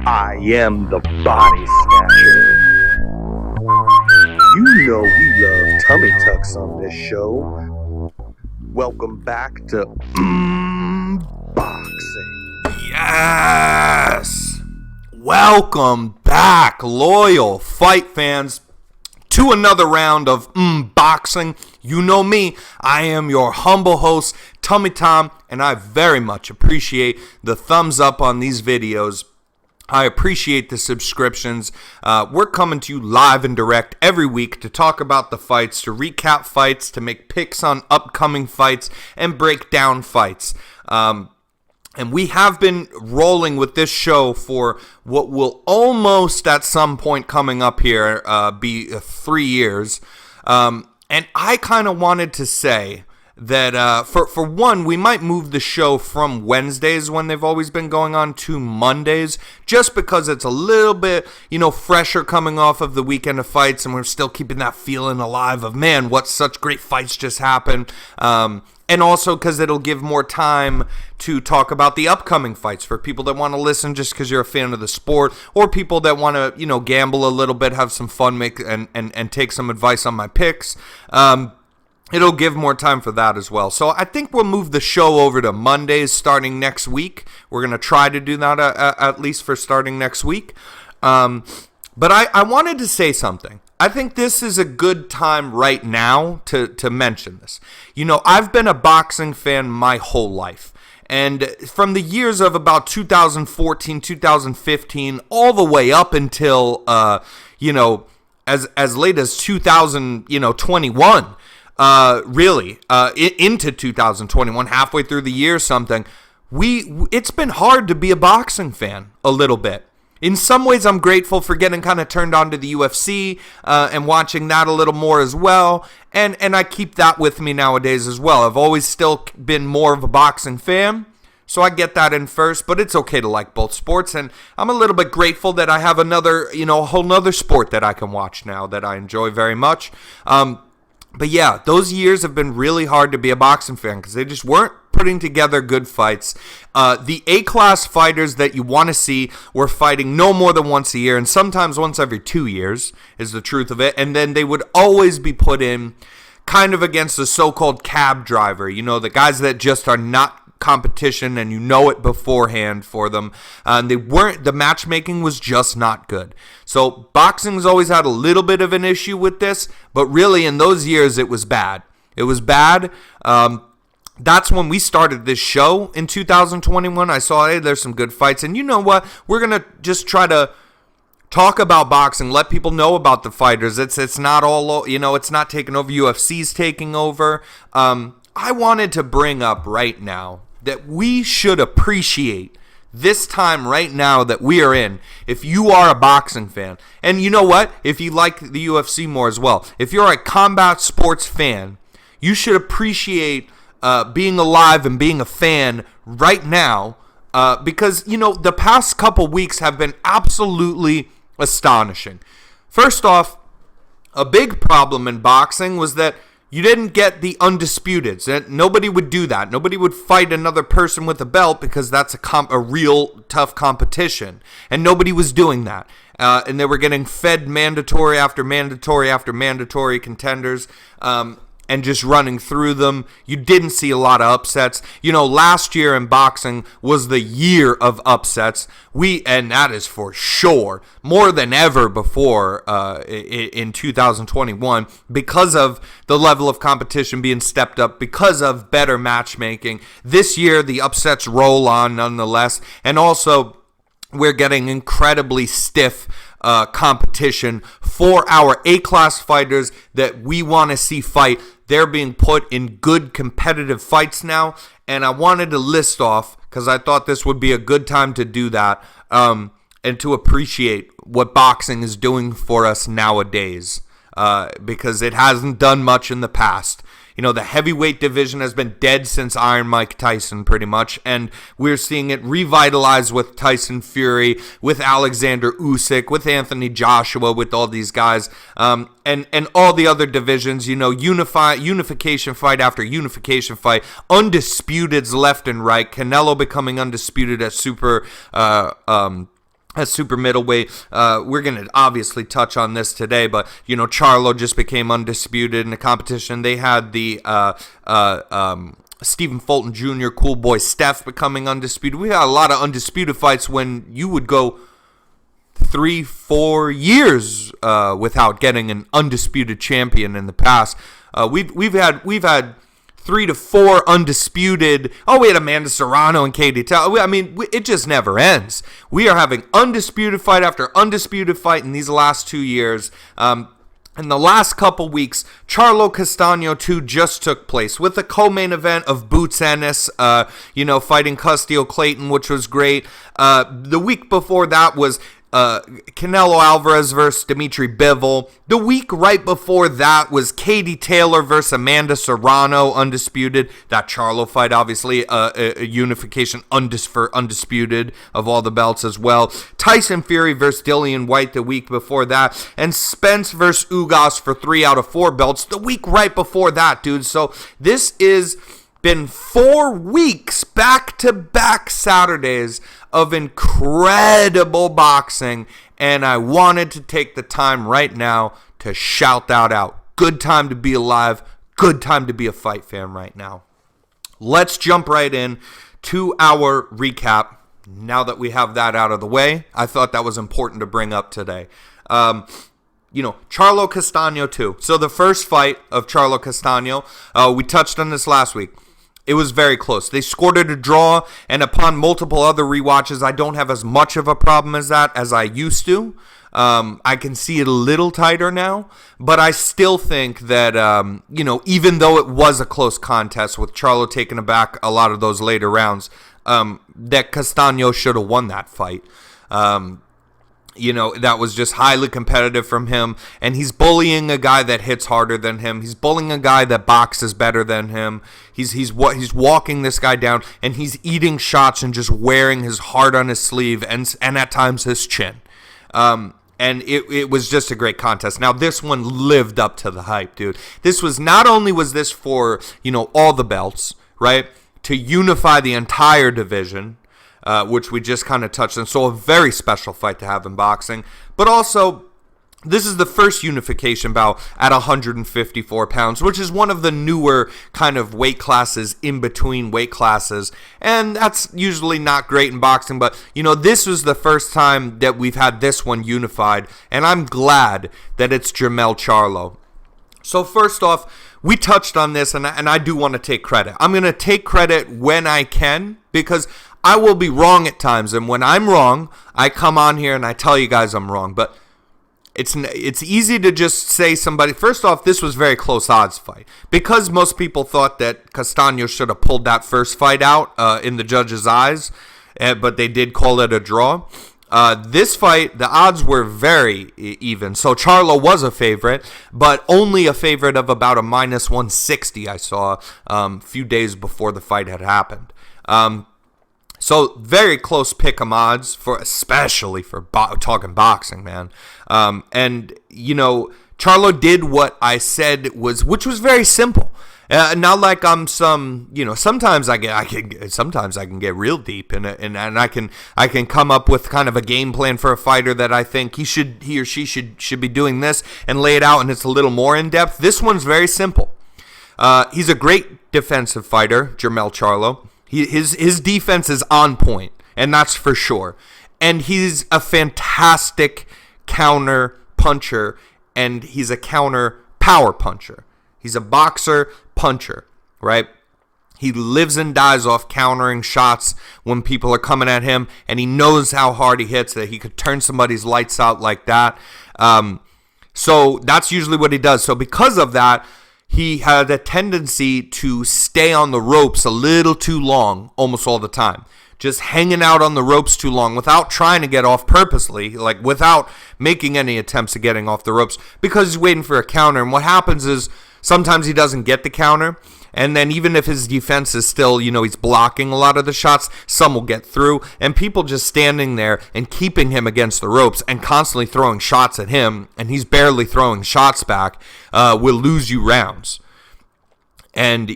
I am the body snatcher. You know we love tummy tucks on this show. Welcome back to boxing. Yes! Welcome back, loyal fight fans, to another round of boxing. You know me, I am your humble host, Tummy Tom, and I very much appreciate the thumbs up on these videos. I appreciate the subscriptions. We're coming to you live and direct every week to talk about the fights, to recap fights, to make picks on upcoming fights, and break down fights. And we have been rolling with this show for what will almost at some point coming up here be 3 years. And I kind of wanted to say that for one, we might move the show from Wednesdays when they've always been going on to Mondays, just because it's a little bit, fresher coming off of the weekend of fights, and we're still keeping that feeling alive of, man, what such great fights just happened. And also because it'll give more time to talk about the upcoming fights for people that want to listen just because you're a fan of the sport, or people that want to, gamble a little bit, have some fun, and take some advice on my picks. It'll give more time for that as well. So I think we'll move the show over to Mondays starting next week. We're going to try to do that at least for starting next week. But I wanted to say something. I think this is a good time right now to mention this. I've been a boxing fan my whole life. And from the years of about 2014, 2015, all the way up until, as late as 2021, really, into 2021, halfway through the year or something, it's been hard to be a boxing fan a little bit. In some ways, I'm grateful for getting kind of turned on to the UFC and watching that a little more as well. And I keep that with me nowadays as well. I've always still been more of a boxing fan, so I get that in first. But it's okay to like both sports. And I'm a little bit grateful that I have another, a whole nother sport that I can watch now that I enjoy very much. But yeah, those years have been really hard to be a boxing fan because they just weren't putting together good fights. The A-class fighters that you want to see were fighting no more than once a year, and sometimes once every 2 years is the truth of it. And then they would always be put in kind of against the so-called cab driver, the guys that just are not competition and it beforehand for them. The matchmaking was just not good. So boxing's always had a little bit of an issue with this, but really in those years it was bad. It was bad. That's when we started this show in 2021. I saw, hey, there's some good fights. And you know what? We're going to just try to talk about boxing, let people know about the fighters. It's not all, it's not taking over. UFC's taking over. I wanted to bring up right now that we should appreciate this time right now that we are in, if you are a boxing fan. And you know what? If you like the UFC more as well. If you're a combat sports fan, you should appreciate being alive and being a fan right now because, the past couple weeks have been absolutely astonishing. First off, a big problem in boxing was that you didn't get the undisputeds. Nobody would do that. Nobody would fight another person with a belt because that's a real tough competition. And nobody was doing that. And they were getting fed mandatory after mandatory after mandatory contenders and just running through them. You didn't see a lot of upsets. Last year in boxing was the year of upsets. And that is for sure, more than ever before in 2021, because of the level of competition being stepped up, because of better matchmaking. This year, the upsets roll on nonetheless. And also, we're getting incredibly stiff competition for our A-class fighters that we want to see fight. They're being put in good competitive fights now, and I wanted to list off, because I thought this would be a good time to do that, and to appreciate what boxing is doing for us nowadays, because it hasn't done much in the past. The heavyweight division has been dead since Iron Mike Tyson, pretty much, and we're seeing it revitalized with Tyson Fury, with Alexander Usyk, with Anthony Joshua, with all these guys, and all the other divisions. Unification fight after unification fight, undisputeds left and right. Canelo becoming undisputed at super As super middleweight, we're going to obviously touch on this today, but, Charlo just became undisputed in the competition. They had the Stephen Fulton Jr., Cool Boy Steph becoming undisputed. We had a lot of undisputed fights when you would go 3-4 years without getting an undisputed champion in the past. We've had 3 to 4 undisputed. Oh, we had Amanda Serrano and Katie Taylor. I mean, it just never ends. We are having undisputed fight after undisputed fight in these last 2 years. In the last couple weeks, Charlo Castaño 2 just took place with the co-main event of Boots Ennis, fighting Castillo Clayton, which was great. The week before that was Canelo Alvarez versus Dimitri Bivol. The week right before that was Katie Taylor versus Amanda Serrano, undisputed. That Charlo fight, obviously, a unification for undisputed of all the belts as well. Tyson Fury versus Dillian White the week before that. And Spence versus Ugas for 3 out of 4 belts the week right before that, dude. So this is been 4 weeks back-to-back Saturdays of incredible boxing, and I wanted to take the time right now to shout that out. Good time to be alive, good time to be a fight fan right now. Let's jump right in to our recap. Now that we have that out of the way, I thought that was important to bring up today. Charlo Castaño 2. So the first fight of Charlo Castaño, we touched on this last week. It was very close. They scored it a draw, and upon multiple other rewatches, I don't have as much of a problem as that as I used to. I can see it a little tighter now, but I still think that, even though it was a close contest with Charlo taking back a lot of those later rounds, that Castaño should have won that fight. That was just highly competitive from him, and he's bullying a guy that hits harder than him. He's bullying a guy that boxes better than him. He's walking this guy down, and he's eating shots and just wearing his heart on his sleeve and at times his chin. And it was just a great contest. Now, this one lived up to the hype, dude. This was not only was this for, all the belts, right, to unify the entire division, which we just kind of touched on. So a very special fight to have in boxing. But also, this is the first unification bout at 154 pounds, which is one of the newer kind of weight classes in between weight classes. And that's usually not great in boxing. But, this was the first time that we've had this one unified. And I'm glad that it's Jermell Charlo. So first off, we touched on this, and I do want to take credit. I'm going to take credit when I can, because I will be wrong at times, and when I'm wrong, I come on here and I tell you guys I'm wrong. But it's easy to just say somebody. First off, this was a very close odds fight, because most people thought that Castaño should have pulled that first fight out in the judges' eyes, but they did call it a draw. This fight, the odds were very even. So Charlo was a favorite, but only a favorite of about a minus 160 I saw a few days before the fight had happened. So very close pick'em odds especially for talking boxing, man. And Charlo did what I said which was very simple. Not like I'm some, sometimes I can get real deep and I can come up with kind of a game plan for a fighter that I think he or she should be doing this and lay it out, and it's a little more in depth. This one's very simple. He's a great defensive fighter, Jermell Charlo. His defense is on point, and that's for sure. And he's a fantastic counter puncher, and he's a counter power puncher. He's a boxer puncher, right? He lives and dies off countering shots when people are coming at him, and he knows how hard he hits, that he could turn somebody's lights out like that. So that's usually what he does. So because of that, he had a tendency to stay on the ropes a little too long almost all the time. Just hanging out on the ropes too long without trying to get off purposely, like without making any attempts at getting off the ropes, because he's waiting for a counter. And what happens is sometimes he doesn't get the counter, and then even if his defense is still, he's blocking a lot of the shots, some will get through, and people just standing there and keeping him against the ropes and constantly throwing shots at him, and he's barely throwing shots back, will lose you rounds. And,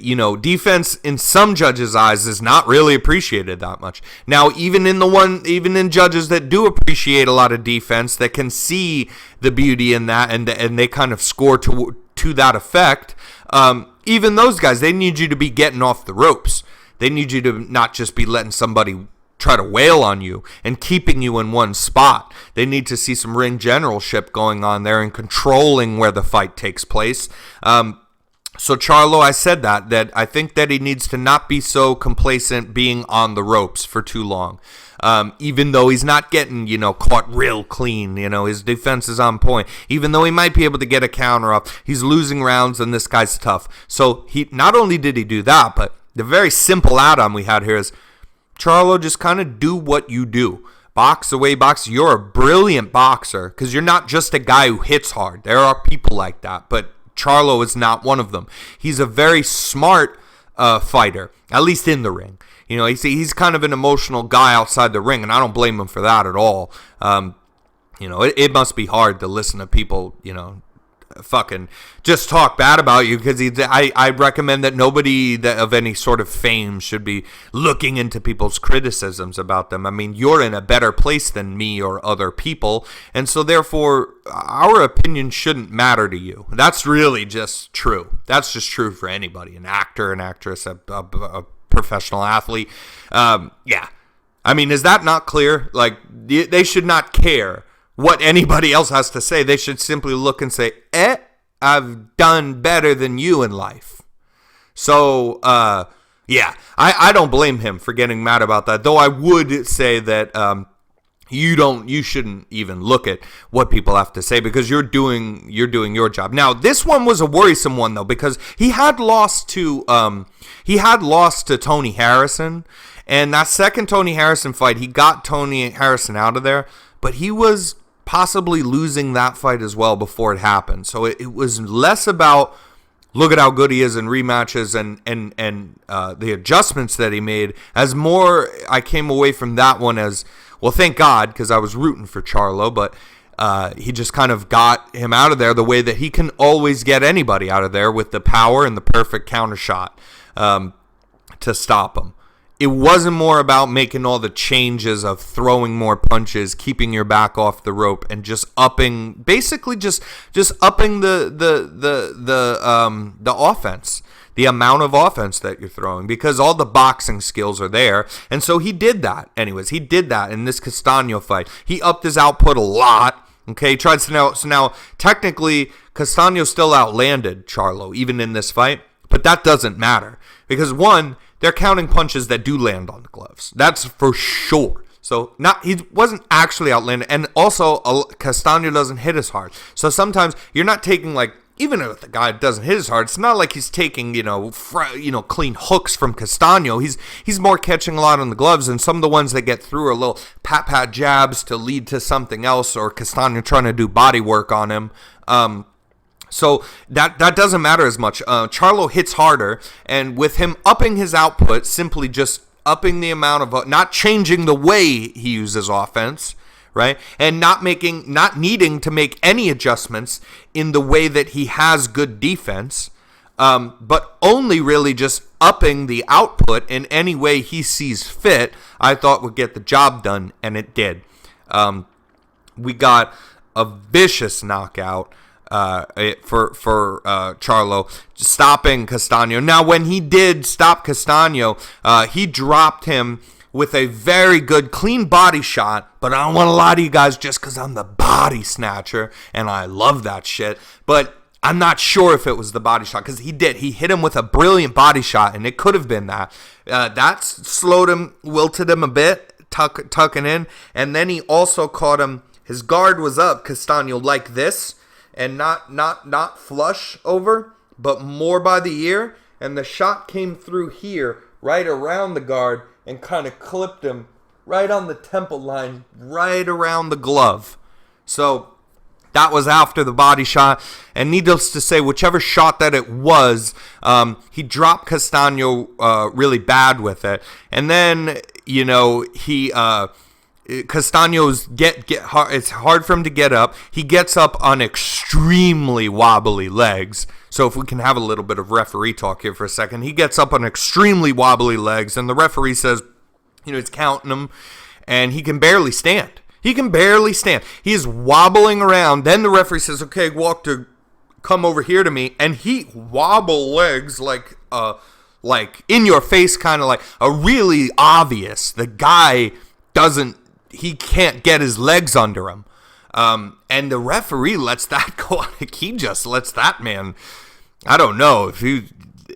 defense in some judges' eyes is not really appreciated that much. Now, even in judges that do appreciate a lot of defense, that can see the beauty in that, and they kind of score to that effect, even those guys, they need you to be getting off the ropes. They need you to not just be letting somebody try to wail on you and keeping you in one spot. They need to see some ring generalship going on there and controlling where the fight takes place. So Charlo, I said that I think that he needs to not be so complacent being on the ropes for too long. Even though he's not getting, caught real clean, his defense is on point. Even though he might be able to get a counter up, he's losing rounds and this guy's tough. So he not only did he do that, but the very simple add-on we had here is, Charlo, just kind of do what you do. Box away, box. You're a brilliant boxer because you're not just a guy who hits hard. There are people like that, but Charlo is not one of them. He's a very smart fighter, at least in the ring. He's kind of an emotional guy outside the ring, and I don't blame him for that at all. It must be hard to listen to people, fucking just talk bad about you, because I recommend that nobody of any sort of fame should be looking into people's criticisms about them. I mean, you're in a better place than me or other people, and so therefore our opinion shouldn't matter to you. That's really just true. That's just true for anybody, an actor, an actress, a professional athlete. Yeah. I mean, is that not clear? Like, they should not care what anybody else has to say. They should simply look and say, I've done better than you in life. So, yeah, I don't blame him for getting mad about that. Though I would say that you shouldn't even look at what people have to say, because you're doing your job. Now, this one was a worrisome one though, because he had lost to Tony Harrison, and that second Tony Harrison fight, he got Tony Harrison out of there, but he was possibly losing that fight as well before it happened. So it was less about look at how good he is in rematches and the adjustments that he made, as more I came away from that one as, well, thank God, because I was rooting for Charlo, but he just kind of got him out of there the way that he can always get anybody out of there, with the power and the perfect counter shot to stop him. It wasn't more about making all the changes of throwing more punches, keeping your back off the rope, and just upping, basically just upping the offense, the amount of offense that you're throwing, because all the boxing skills are there. And so he did that. Anyways, he did that in this Castano fight. He upped his output a lot. Okay, tried to now technically Castano still outlanded Charlo even in this fight, but that doesn't matter, because one, they're counting punches that do land on the gloves. That's for sure. So he wasn't actually outlanded, and also Castano doesn't hit as hard. So sometimes you're not taking, like, even if the guy doesn't hit as hard, it's not like he's taking clean hooks from Castano. He's more catching a lot on the gloves, and some of the ones that get through are little pat jabs to lead to something else, or Castano trying to do body work on him. So that doesn't matter as much. Charlo hits harder, and with him upping his output, simply just upping the amount of, not changing the way he uses offense, right? And not needing to make any adjustments in the way that he has good defense, but only really just upping the output in any way he sees fit, I thought would get the job done, and it did. We got a vicious knockout for Charlo, stopping Castano. Now, when he did stop Castano, he dropped him with a very good, clean body shot, but I don't want to lie to you guys just because I'm the body snatcher, and I love that shit, but I'm not sure if it was the body shot, because he hit him with a brilliant body shot, and it could have been that. That slowed him, wilted him a bit, tucking in, and then he also caught him, his guard was up, Castano, like this, and not flush over, but more by the ear, and the shot came through here, right around the guard, and kind of clipped him right on the temple line, right around the glove. So that was after the body shot, and needless to say, whichever shot that it was, he dropped Castano really bad with it, and then, Castaño's it's hard for him to get up. He gets up on extremely wobbly legs. So if we can have a little bit of referee talk here for a second. He gets up on extremely wobbly legs, and the referee says, he's counting him, and he can barely stand. He is wobbling around. Then the referee says, okay, come over here to me, and he wobble legs like in your face, kind of like a really obvious. The guy he can't get his legs under him. And the referee lets that go on. He just lets that man, I don't know if he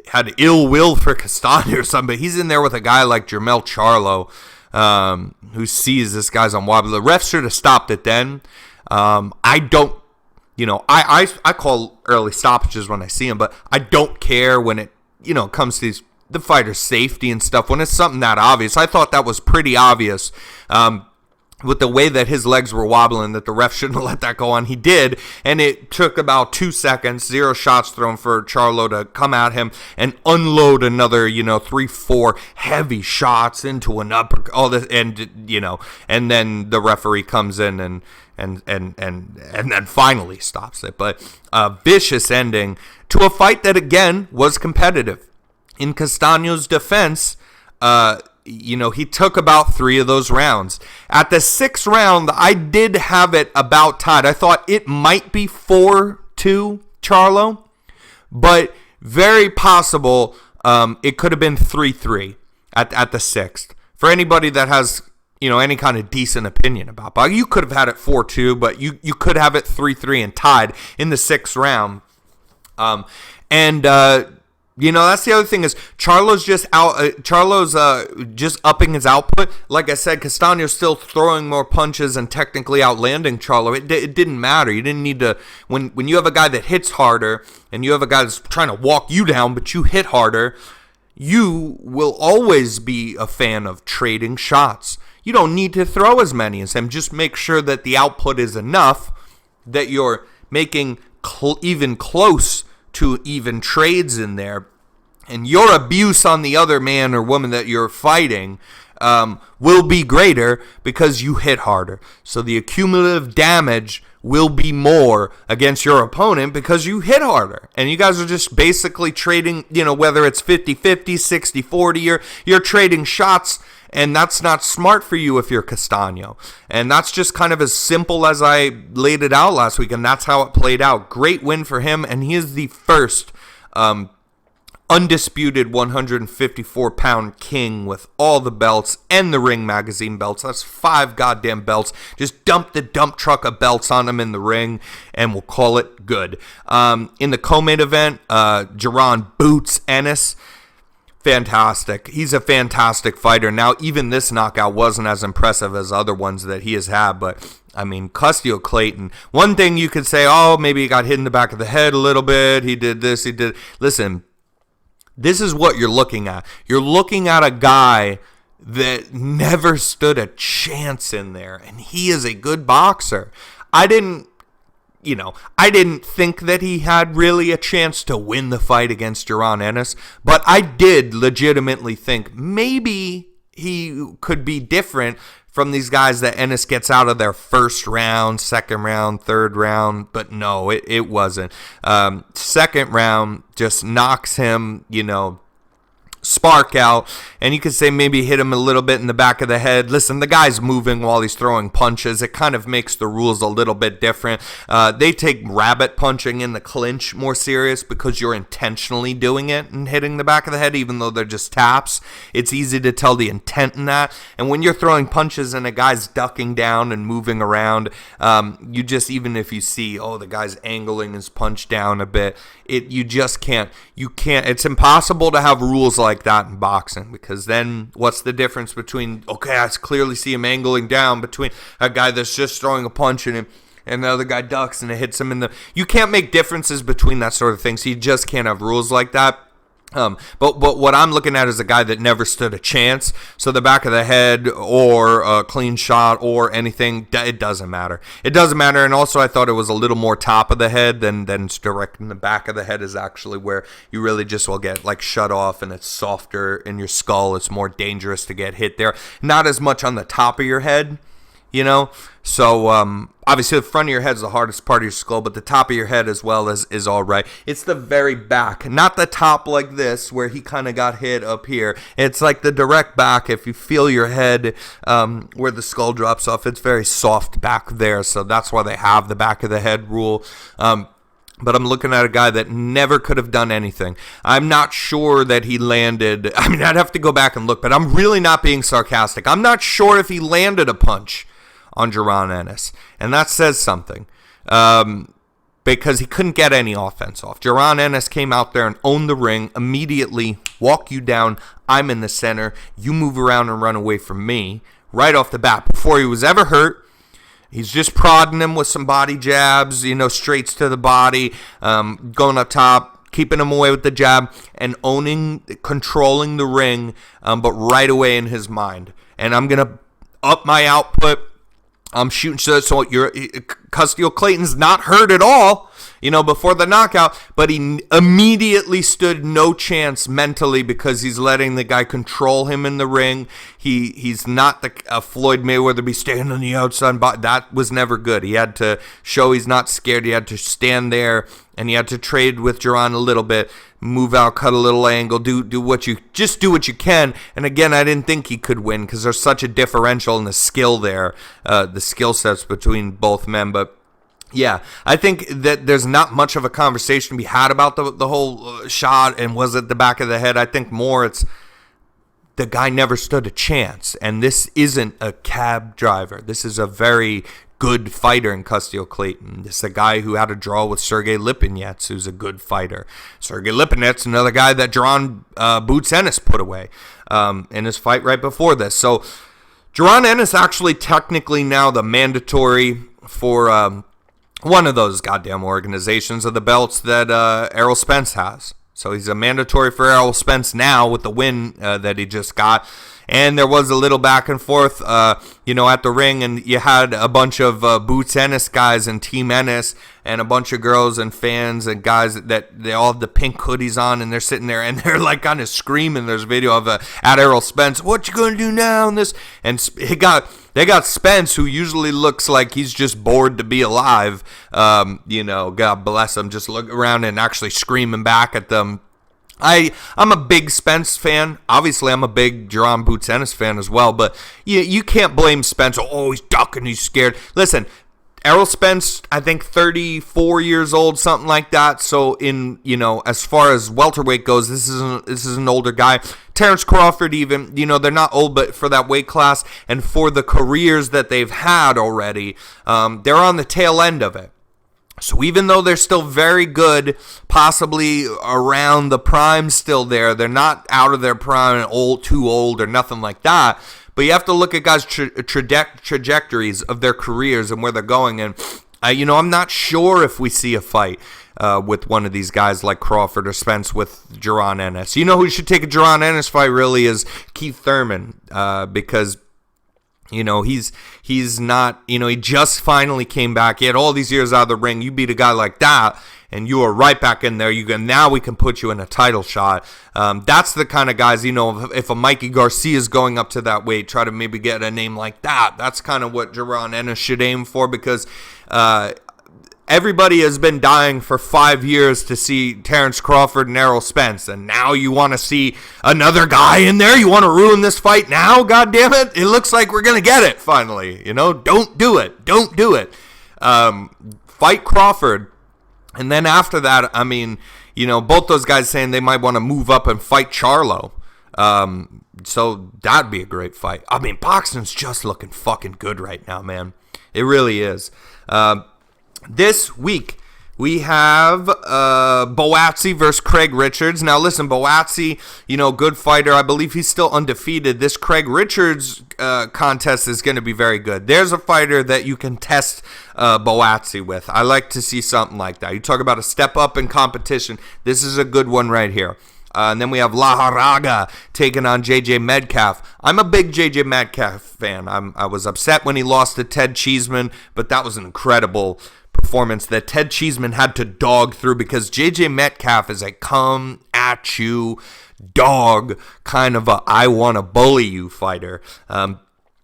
had ill will for Castaño or something, but he's in there with a guy like Charlo, who sees this guy's on wobbly. The ref should have stopped it then. I don't, I call early stoppages when I see them, but I don't care when it, comes to the fighter's safety and stuff. When it's something that obvious, I thought that was pretty obvious. With the way that his legs were wobbling, that the ref shouldn't have let that go on. He did, and it took about 2 seconds, 0 shots thrown for Charlo to come at him and unload another, 3-4 heavy shots into an upper, all this, and then the referee comes in and then finally stops it. But a vicious ending to a fight that again was competitive. In Castaño's defense, he took about 3 of those rounds. At the 6th round, I did have it about tied. I thought it might be 4-2 Charlo, but very possible it could have been 3-3 at the 6th. For anybody that has any kind of decent opinion about boxing, you could have had it 4-2, but you could have it 3-3 and tied in the 6th round. That's the other thing is Charlo's just just upping his output. Like I said, Castaño's still throwing more punches and technically outlanding Charlo. It didn't matter. You didn't need to, when you have a guy that hits harder and you have a guy that's trying to walk you down, but you hit harder, you will always be a fan of trading shots. You don't need to throw as many as him. Just make sure that the output is enough that you're making even close to even trades in there, and your abuse on the other man or woman that you're fighting will be greater because you hit harder. So the accumulative damage will be more against your opponent because you hit harder. And you guys are just basically trading, whether it's 50-50, 60-40, you're trading shots, and that's not smart for you if you're Castaño. And that's just kind of as simple as I laid it out last week, and that's how it played out. Great win for him, and he is the first undisputed 154-pound king with all the belts and the Ring Magazine belts. That's 5 goddamn belts. Just dump the dump truck of belts on him in the ring, and we'll call it good. In the co-main event, Jaron Boots Ennis. Fantastic. He's a fantastic fighter. Now, even this knockout wasn't as impressive as other ones that he has had, but, Custio Clayton, one thing you could say, maybe he got hit in the back of the head a little bit, he did this, he did... Listen, this is what you're looking at. You're looking at a guy that never stood a chance in there, and he is a good boxer. I didn't think that he had really a chance to win the fight against Jaron Ennis, but I did legitimately think maybe he could be different from these guys that Ennis gets out of their first round, second round, third round, but no, it wasn't. Second round just knocks him, spark out, and you could say maybe hit him a little bit in the back of the head. Listen, the guy's moving while he's throwing punches. It kind of makes the rules a little bit different. They take rabbit punching in the clinch more serious because you're intentionally doing it and hitting the back of the head, even though they're just taps. It's easy to tell the intent in that. And when you're throwing punches and a guy's ducking down and moving around, you just, even if you see, the guy's angling his punch down a bit, you just can't. It's impossible to have rules like that in boxing, because then what's the difference between, I clearly see him angling down, between a guy that's just throwing a punch in him and the other guy ducks and it hits him in the... You can't make differences between that sort of thing, so you just can't have rules like that. But what I'm looking at is a guy that never stood a chance. So the back of the head or a clean shot or anything, it doesn't matter. It doesn't matter. And also I thought it was a little more top of the head than direct in the back of the head is actually where you really just will get shut off, and it's softer in your skull. It's more dangerous to get hit there. Not as much on the top of your head. you know? So, obviously, the front of your head is the hardest part of your skull, but the top of your head as well is all right. It's the very back, not the top like this, where he kind of got hit up here. It's like the direct back. If you feel your head where the skull drops off, it's very soft back there, so that's why they have the back of the head rule. But I'm looking at a guy that never could have done anything. I'm not sure that he landed. I mean, I'd have to go back and look, but I'm really not being sarcastic. I'm not sure if he landed a punch on Jaron Ennis, and that says something because he couldn't get any offense off. Jaron Ennis came out there and owned the ring, immediately walk you down. I'm in the center. You move around and run away from me right off the bat before he was ever hurt. He's just prodding him with some body jabs, straights to the body, going up top, keeping him away with the jab, and controlling the ring, but right away in his mind. And I'm going to up my output. I'm shooting so Custiel Clayton's not hurt at all, before the knockout, but he immediately stood no chance mentally because he's letting the guy control him in the ring. He's not the Floyd Mayweather be standing on the outside, but that was never good. He had to show he's not scared. He had to stand there, and he had to trade with Jaron a little bit, move out, cut a little angle, do what you can. And again, I didn't think he could win because there's such a differential in the skill there, the skill sets between both men. But yeah, I think that there's not much of a conversation to be had about the whole shot and was it the back of the head. I think more it's the guy never stood a chance, and this isn't a cab driver. This is a very good fighter in Custiel Clayton. This is a guy who had a draw with Sergey Lipinets, who's a good fighter. Sergey Lipinets, another guy that Jaron Boots Ennis put away in his fight right before this. So Jaron Ennis actually technically now the mandatory for one of those goddamn organizations of the belts that Errol Spence has. So he's a mandatory for Errol Spence now with the win that he just got. And there was a little back and forth, at the ring, and you had a bunch of Boots Ennis guys and Team Ennis and a bunch of girls and fans and guys that they all have the pink hoodies on, and they're sitting there and they're like kind of screaming. There's a video of at Errol Spence, what you gonna do now? And they got Spence, who usually looks like he's just bored to be alive. God bless him, just look around and actually screaming back at them. I'm a big Spence fan. Obviously, I'm a big Jaron Boots Ennis fan as well. But you can't blame Spence. Oh, he's ducking. He's scared. Listen, Errol Spence, I think 34 years old, something like that. So as far as welterweight goes, this is an older guy. Terrence Crawford even, they're not old, but for that weight class and for the careers that they've had already, they're on the tail end of it. So even though they're still very good, possibly around the prime still there, they're not out of their prime, too old or nothing like that. But you have to look at guys' trajectories of their careers and where they're going. And, I'm not sure if we see a fight with one of these guys like Crawford or Spence with Jaron Ennis. You know who should take a Jaron Ennis fight really is Keith Thurman because he's not, he just finally came back. He had all these years out of the ring. You beat a guy like that, and you are right back in there. Now we can put you in a title shot. That's the kind of guys, if a Mikey Garcia is going up to that weight, try to maybe get a name like that. That's kind of what Jaron Ennis should aim for because everybody has been dying for 5 years to see Terrence Crawford and Errol Spence, and now you want to see another guy in there? You want to ruin this fight now? God damn it! It looks like we're gonna get it finally. Don't do it. Don't do it. Fight Crawford, and then after that, both those guys saying they might want to move up and fight Charlo. So that'd be a great fight. Boxing's just looking fucking good right now, man. It really is. This week, we have Boatzy versus Craig Richards. Now, listen, Boatzy, good fighter. I believe he's still undefeated. This Craig Richards contest is going to be very good. There's a fighter that you can test Boatzy with. I like to see something like that. You talk about a step up in competition. This is a good one right here. And then we have La Haraga taking on J.J. Metcalf. I'm a big J.J. Metcalf fan. I was upset when he lost to Ted Cheeseman, but that was an incredible performance that Ted Cheeseman had to dog through because J.J. Metcalf is a come-at-you dog, kind of a I-want-to-bully-you fighter.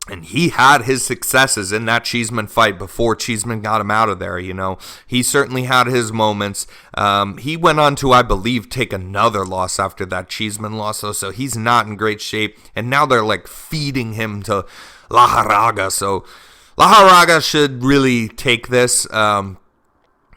And he had his successes in that Cheeseman fight before Cheeseman got him out of there, you know. He certainly had his moments. He went on to, I believe, take another loss after that Cheeseman loss, so he's not in great shape. And now they're, like, feeding him to La Haraga. So La Haraga should really take this.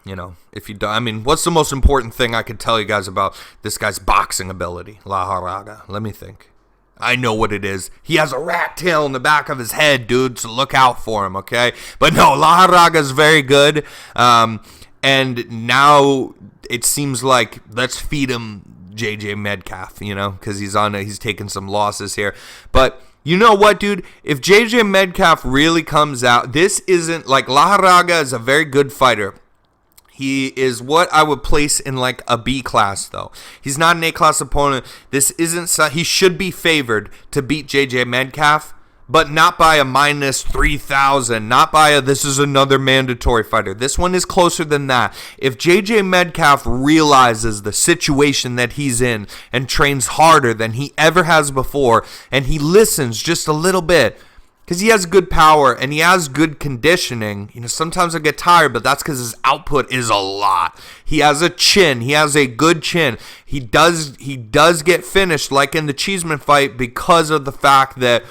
You know, if you do, I mean, what's the most important thing I could tell you guys about this guy's boxing ability? La Haraga. Let me think. I know what it is. He has a rat tail in the back of his head, dude, so look out for him, okay? But no, La Haraga is very good. And now it seems like let's feed him JJ Metcalf, you know, because he's taking some losses here. But you know what, dude? If JJ Metcalf really comes out, this isn't like La Haraga is a very good fighter. He is what I would place in like a B class, though. He's not an A class opponent. This isn't. He should be favored to beat JJ Metcalf, but not by a minus 3,000. Not by a this is another mandatory fighter. This one is closer than that. If JJ Metcalf realizes the situation that he's in and trains harder than he ever has before, and he listens just a little bit. Because he has good power and he has good conditioning. You know, sometimes I get tired, but that's because his output is a lot. He has a chin. He has a good chin. He does get finished, like in the Cheeseman fight, because of the fact that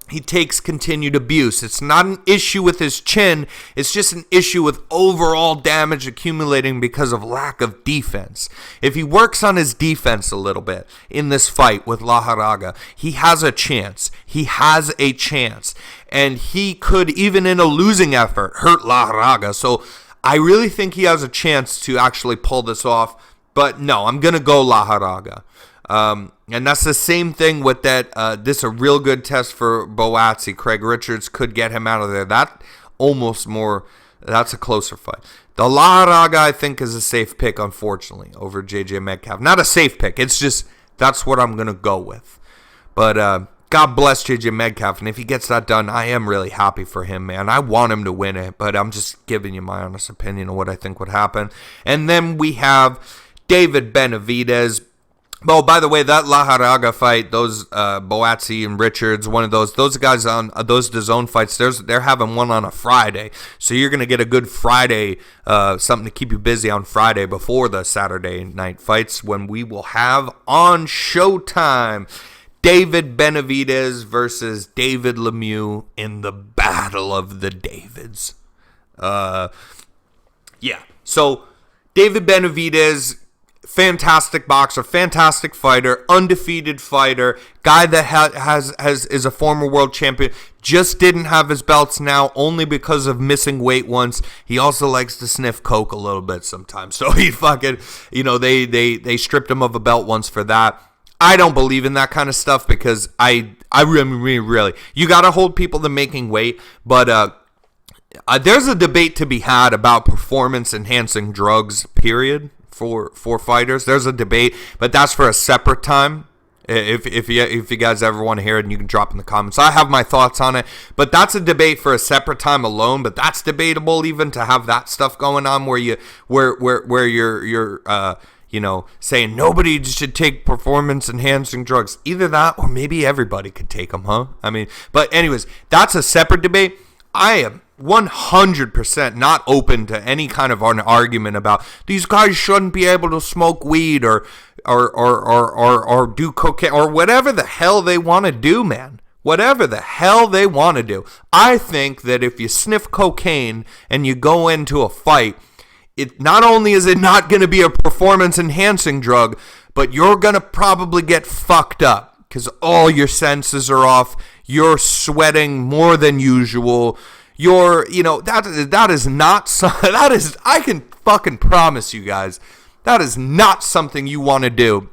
he takes continued abuse. It's not an issue with his chin. It's just an issue with overall damage accumulating because of lack of defense. If he works on his defense a little bit in this fight with La Haraga, he has a chance. He has a chance. And he could, even in a losing effort, hurt La Haraga. So I really think he has a chance to actually pull this off. But no, I'm going to go La Haraga. And that's the same thing with that. This is a real good test for Boatsi. Craig Richards could get him out of there. That's a closer fight. The La Haraga, I think, is a safe pick, unfortunately, over JJ Metcalf. Not a safe pick. It's just, that's what I'm going to go with. But God bless JJ Metcalf. And if he gets that done, I am really happy for him, man. I want him to win it, but I'm just giving you my honest opinion of what I think would happen. And then we have David Benavidez. Oh, by the way, that La Haraga fight, those Boatsi and Richards, one of those guys on those DAZN fights, they're having one on a Friday. So you're going to get a good Friday, something to keep you busy on Friday before the Saturday night fights, when we will have on Showtime David Benavidez versus David Lemieux in the Battle of the Davids. Yeah, so David Benavidez, fantastic boxer, fantastic fighter, undefeated fighter, guy that is a former world champion, just didn't have his belts now only because of missing weight once. He also likes to sniff coke a little bit sometimes. So he fucking, you know, they stripped him of a belt once for that. I don't believe in that kind of stuff because I really, you got to hold people to making weight, but there's a debate to be had about performance enhancing drugs, period. For fighters, there's a debate, but that's for a separate time. If you guys ever want to hear it, and you can drop in the comments. I have my thoughts on it, but that's a debate for a separate time alone. But that's debatable, even to have that stuff going on where you're you know, saying nobody should take performance enhancing drugs. Either that, or maybe everybody could take them, huh? I mean, but anyways, that's a separate debate. I am 100% not open to any kind of an argument about these guys shouldn't be able to smoke weed or do cocaine or whatever the hell they want to do, man. Whatever the hell they want to do. I think that if you sniff cocaine and you go into a fight, it not only is it not going to be a performance enhancing drug, but you're going to probably get fucked up because all your senses are off. You're sweating more than usual. That is not I can fucking promise you guys, that is not something you want to do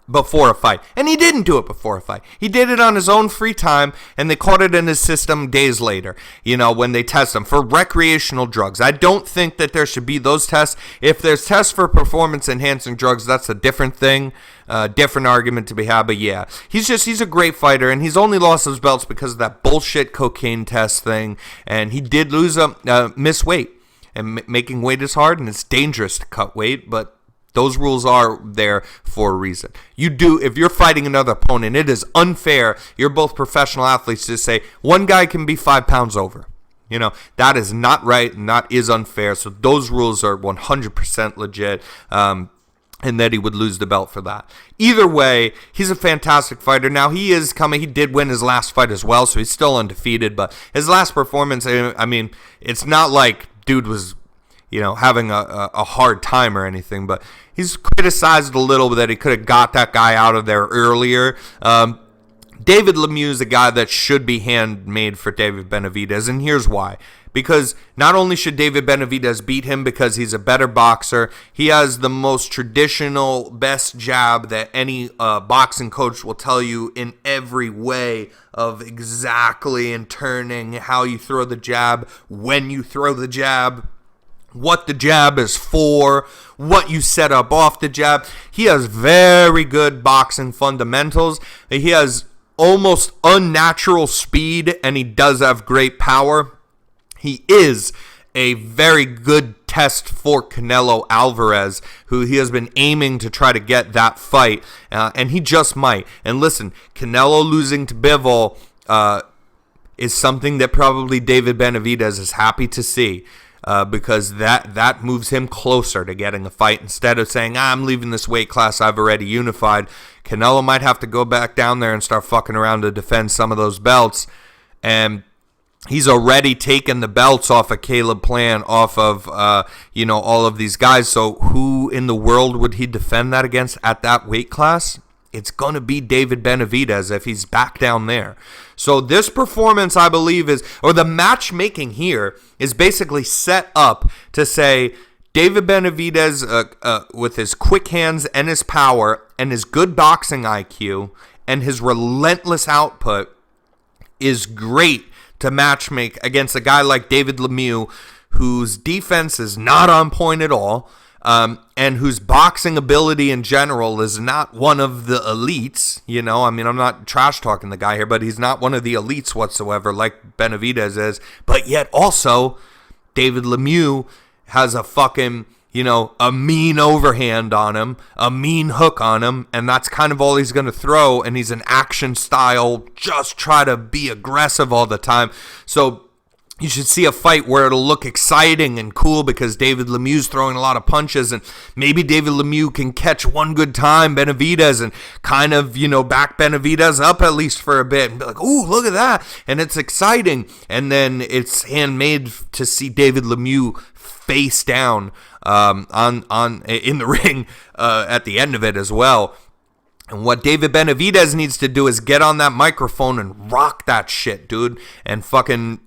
before a fight. And he didn't do it before a fight. He did it on his own free time, and they caught it in his system days later, when they test him for recreational drugs. I don't think that there should be those tests. If there's tests for performance-enhancing drugs, that's a different thing, different argument to be had. But yeah, he's a great fighter, and he's only lost his belts because of that bullshit cocaine test thing, and he did miss weight. And making weight is hard, and it's dangerous to cut weight, but Those rules are there for a reason. If you're fighting another opponent, it is unfair. You're both professional athletes to say one guy can be 5 pounds over. That is not right, and that is unfair. So those rules are 100% legit. And that he would lose the belt for that. Either way, he's a fantastic fighter. Now, he did win his last fight as well, so he's still undefeated. But his last performance, I mean, it's not like dude was, having a hard time or anything. But he's criticized a little bit that he could have got that guy out of there earlier. David Lemieux is a guy that should be handmade for David Benavidez, and here's why. Because not only should David Benavidez beat him because he's a better boxer, he has the most traditional, best jab that any boxing coach will tell you in every way of exactly and turning how you throw the jab, when you throw the jab, what the jab is for, what you set up off the jab. He has very good boxing fundamentals. He has almost unnatural speed, and he does have great power. He is a very good test for Canelo Alvarez, who he has been aiming to try to get that fight, and he just might. And listen, Canelo losing to Bivol is something that probably David Benavidez is happy to see, because that moves him closer to getting a fight. Instead of saying, I'm leaving this weight class, I've already unified, Canelo might have to go back down there and start fucking around to defend some of those belts. And he's already taken the belts off of Caleb Plant, off of, all of these guys. So who in the world would he defend that against at that weight class? It's going to be David Benavidez if he's back down there. So this performance, I believe, the matchmaking here is basically set up to say David Benavidez, with his quick hands and his power and his good boxing IQ and his relentless output, is great to matchmake against a guy like David Lemieux, whose defense is not on point at all, and whose boxing ability in general is not one of the elites. I'm not trash talking the guy here, but he's not one of the elites whatsoever like Benavidez is. But yet also, David Lemieux has a fucking, a mean overhand on him, a mean hook on him, and that's kind of all he's going to throw, and he's an action style, just try to be aggressive all the time. So you should see a fight where it'll look exciting and cool because David Lemieux's throwing a lot of punches, and maybe David Lemieux can catch one good time Benavidez and kind of, back Benavidez up at least for a bit and be like, ooh, look at that, and it's exciting. And then it's handmade to see David Lemieux face down in the ring at the end of it as well. And what David Benavidez needs to do is get on that microphone and rock that shit, dude, and fucking,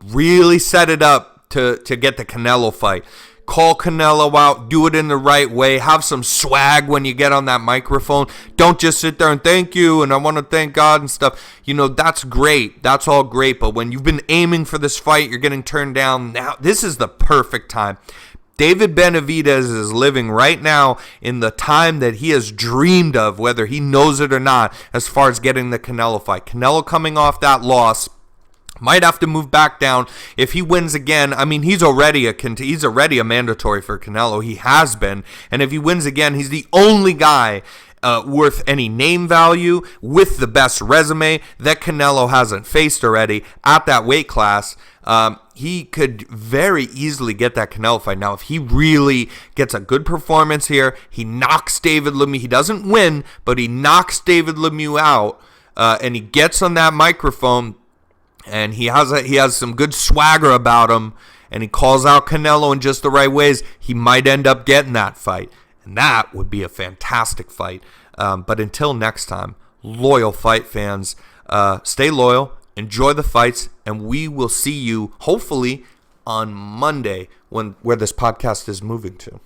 really set it up to get the Canelo fight. Call Canelo out, do it in the right way, have some swag when you get on that microphone. Don't just sit there and thank you and I want to thank God and stuff. That's great. That's all great. But when you've been aiming for this fight, you're getting turned down. Now, this is the perfect time. David Benavidez is living right now in the time that he has dreamed of, whether he knows it or not, as far as getting the Canelo fight. Canelo coming off that loss might have to move back down. If he wins again, he's already a mandatory for Canelo. He has been. And if he wins again, he's the only guy worth any name value with the best resume that Canelo hasn't faced already at that weight class. He could very easily get that Canelo fight. Now, if he really gets a good performance here, he knocks David Lemieux. He doesn't win, but he knocks David Lemieux out, and he gets on that microphone, and he has some good swagger about him, and he calls out Canelo in just the right ways. He might end up getting that fight, and that would be a fantastic fight. But until next time, loyal fight fans, stay loyal. Enjoy the fights, and we will see you hopefully on Monday where this podcast is moving to.